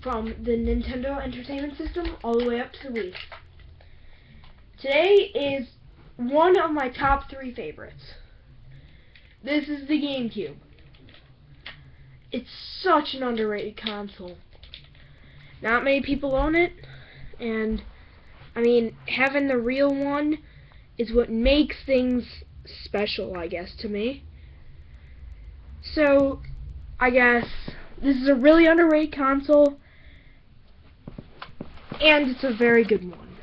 from the Nintendo Entertainment System all the way up to the Wii. Today is one of my top 3 favorites. This is the GameCube. It's such an underrated console. Not many people own it, and I mean, having the real one is what makes things special, I guess, to me. So, I guess this is a really underrated console, and it's a very good one.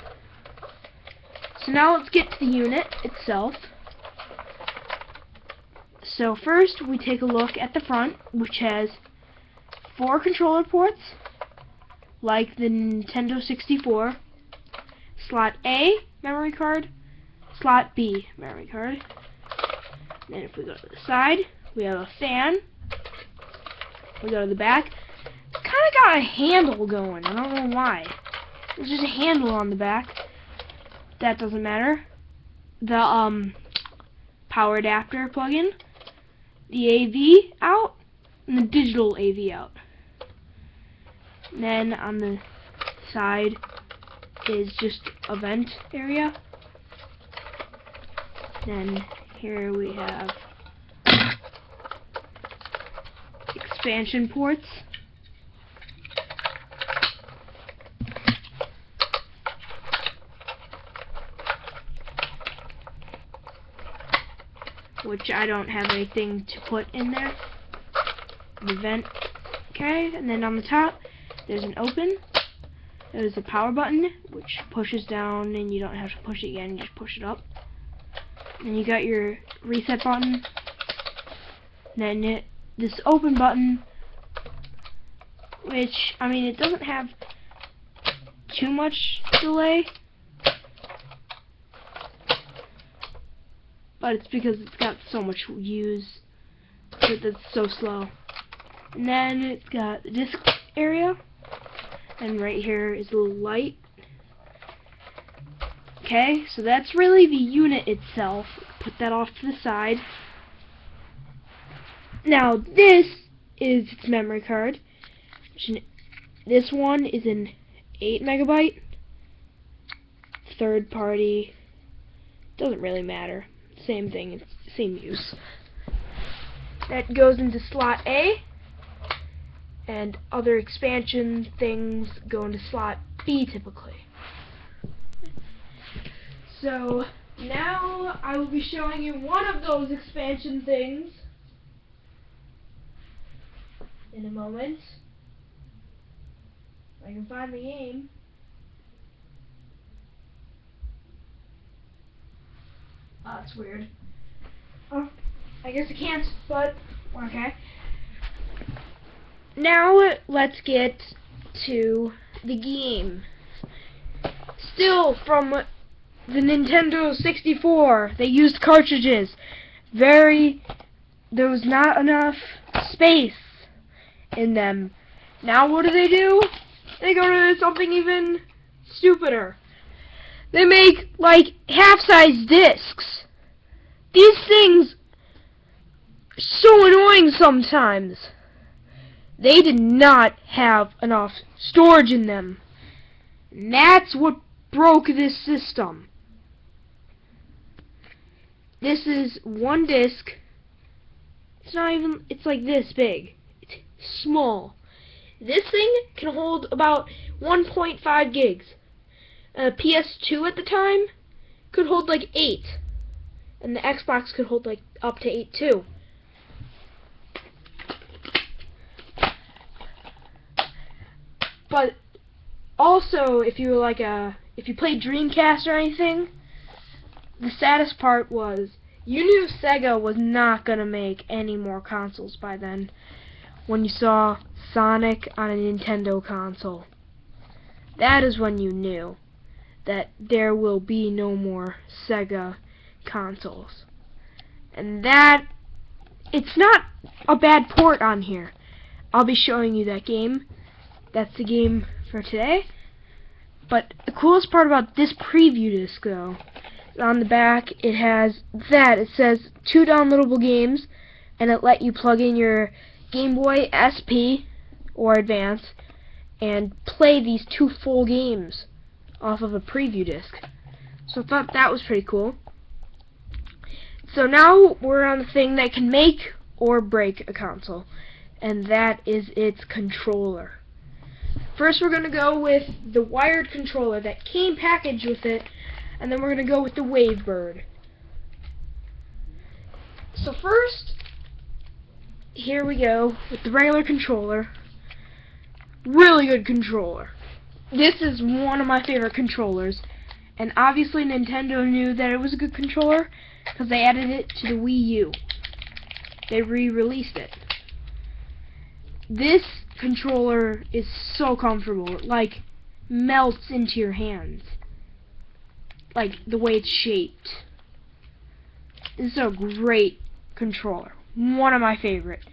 So now let's get to the unit itself. So first we take a look at the front, which has 4 controller ports, like the Nintendo 64, slot A, memory card, slot B, memory card. Then if we go to the side, we have a fan. We go to the back. It's kind of got a handle going. I don't know why. There's just a handle on the back. That doesn't matter. The power adapter plug-in, the AV out, and the digital AV out. And then on the side is just a vent area. Then here we have expansion ports. Which I don't have anything to put in there. The vent. Okay, and then on the top there's an open. There's a power button, which pushes down and you don't have to push it again, you just push it up. And you got your reset button. And then this open button, which, I mean, it doesn't have too much delay, but it's because it's got so much use that it's so slow. And then it's got the disc area, and right here is a little light. Okay, so that's really the unit itself. Put that off to the side. Now this is its memory card. This one is an 8 megabyte. Third party. Doesn't really matter. Same thing, it's same use. That goes into slot A, and other expansion things go into slot B typically. So now I will be showing you one of those expansion things in a moment. If I can find the game. Oh, that's weird. Oh, I guess I can't, but okay. Now let's get to the game. Still from the Nintendo 64, they used cartridges. There was not enough space in them. Now what do? They go to something even stupider. They make like half-size discs. These things are so annoying sometimes. They did not have enough storage in them. And that's what broke this system. This is one disc. It's like this big. It's small. This thing can hold about 1.5 gigs. PS2 at the time could hold like 8. And the Xbox could hold like up to 8 too. But also, if you played Dreamcast or anything, the saddest part was you knew Sega was not gonna make any more consoles by then when you saw Sonic on a Nintendo console. That is when you knew that there will be no more Sega consoles. And that, it's not a bad port on here. I'll be showing you that game. That's the game for today. But the coolest part about this preview disc, though, on the back it has that. It says 2 downloadable games, and it let you plug in your Game Boy SP or Advance and play these 2 full games off of a preview disc. So I thought that was pretty cool. So now we're on the thing that can make or break a console, and that is its controller. First we're going to go with the wired controller that came packaged with it, and then we're going to go with the Wavebird. So first, here we go with the regular controller. Really good controller. This is one of my favorite controllers, and obviously Nintendo knew that it was a good controller because they added it to the Wii U. They re-released it. This controller is so comfortable. It like melts into your hands, like the way it's shaped. This is a great controller, one of my favorite.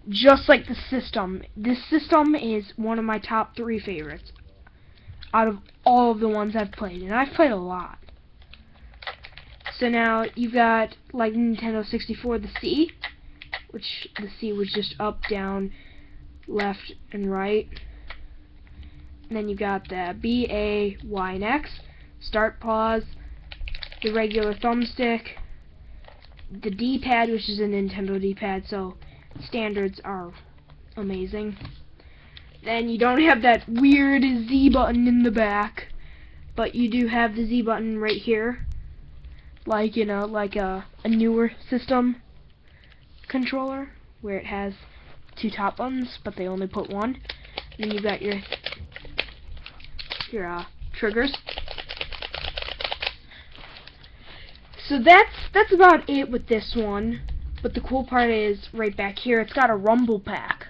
Just like the system. This system is one of my top 3 favorites out of all of the ones I've played, and I've played a lot. So now you've got, like Nintendo 64, the C, which the C was just up, down, left, and right. And then you've got the B, A, Y, and X, start, pause, the regular thumbstick, the D-pad, which is a Nintendo D-pad, so standards are amazing. Then you don't have that weird Z button in the back, but you do have the Z button right here, like, you know, like a newer system controller where it has 2 top buttons, but they only put 1. And then you've got your triggers. So that's about it with this one. But the cool part is right back here, it's got a rumble pack.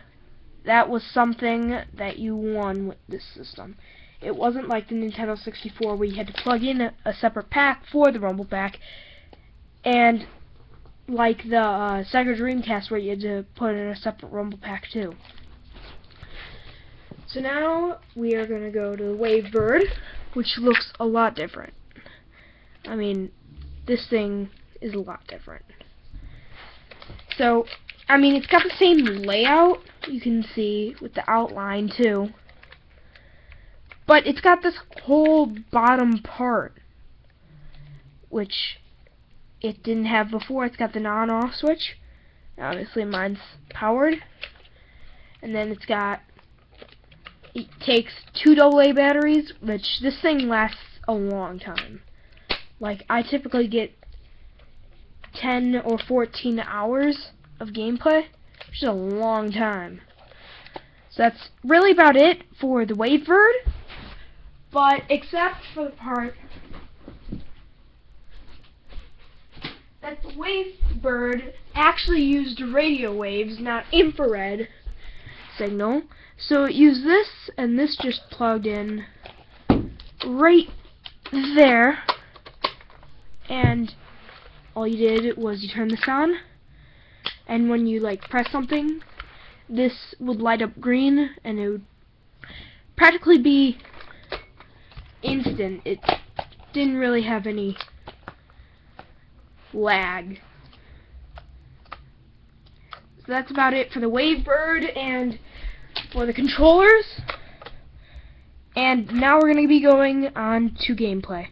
That was something that you won with this system. It wasn't like the Nintendo 64 where you had to plug in a separate pack for the rumble pack, and like the Sega Dreamcast where you had to put in a separate rumble pack too. So now we are going to go to the Wavebird, which looks a lot different. I mean, this thing is a lot different. So, I mean, it's got the same layout, you can see, with the outline too. But it's got this whole bottom part, which it didn't have before. It's got the on-off switch. Obviously mine's powered. And then it takes 2 AA batteries, which this thing lasts a long time. Like, I typically get 10 or 14 hours of gameplay, which is a long time. So that's really about it for the Wavebird, but except for the part that the Wavebird actually used radio waves, not infrared signal. So it used this, and this just plugged in right there, and all you did was you turn this on, and when you like press something, this would light up green, and it would practically be instant. It didn't really have any lag. So that's about it for the Wavebird and for the controllers. And now we're going to be going on to gameplay.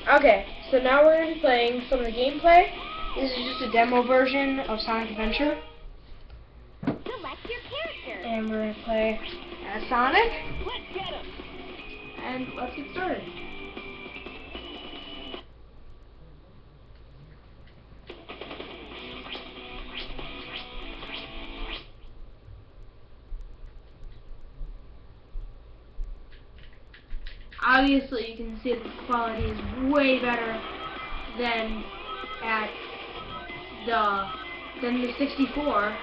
Okay, so now we're going to be playing some of the gameplay. This is just a demo version of Sonic Adventure. Select your character. And we're going to play as Sonic. Let's get him. And let's get started. Obviously, you can see the quality is way better than the 64,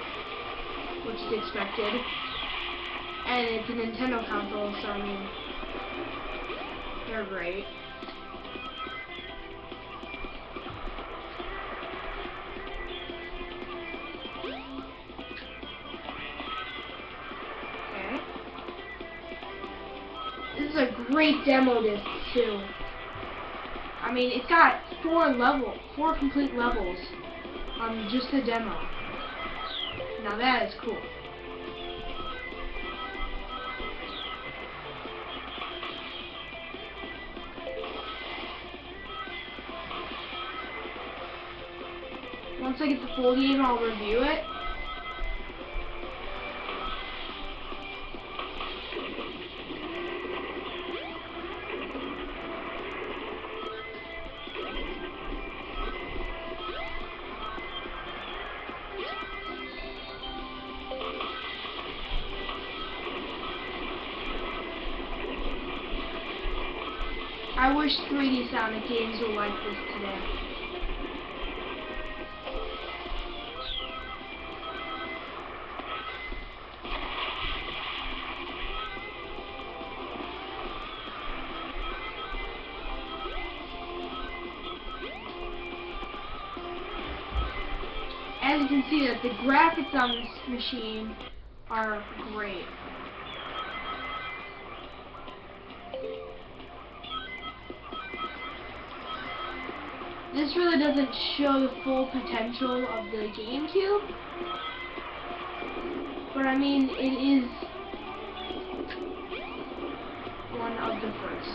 which is expected, and it's a Nintendo console, so I mean, they're great. This is a great demo disc too. I mean, it's got 4 complete levels on just the demo. Now that is cool. once I get the full game, I'll review it. I wish 3D Sonic games were like this today. As you can see, that the graphics on this machine are great. This really doesn't show the full potential of the GameCube, but I mean, it is one of the first.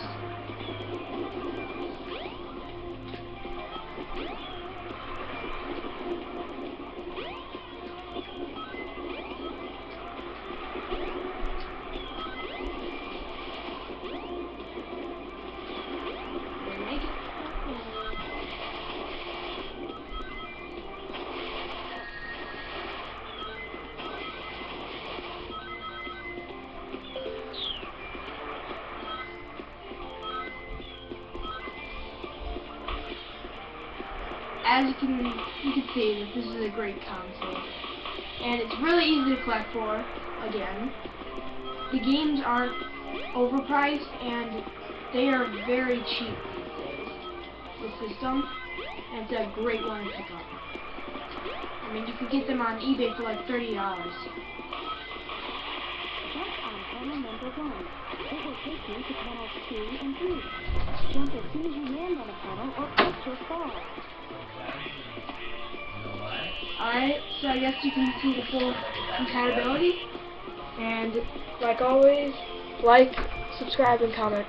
As you can see that this is a great console, and it's really easy to collect for. Again, the games aren't overpriced, and they are very cheap these days. The system, and it's a great one to pick up. I mean, you could get them on eBay for like $30. Jump on panel number 1. It will take you to panels 2 and 3. Jump as soon as you land on a panel or else you'll fall. Alright, so I guess you can see the full compatibility. And like always, like, subscribe, and comment.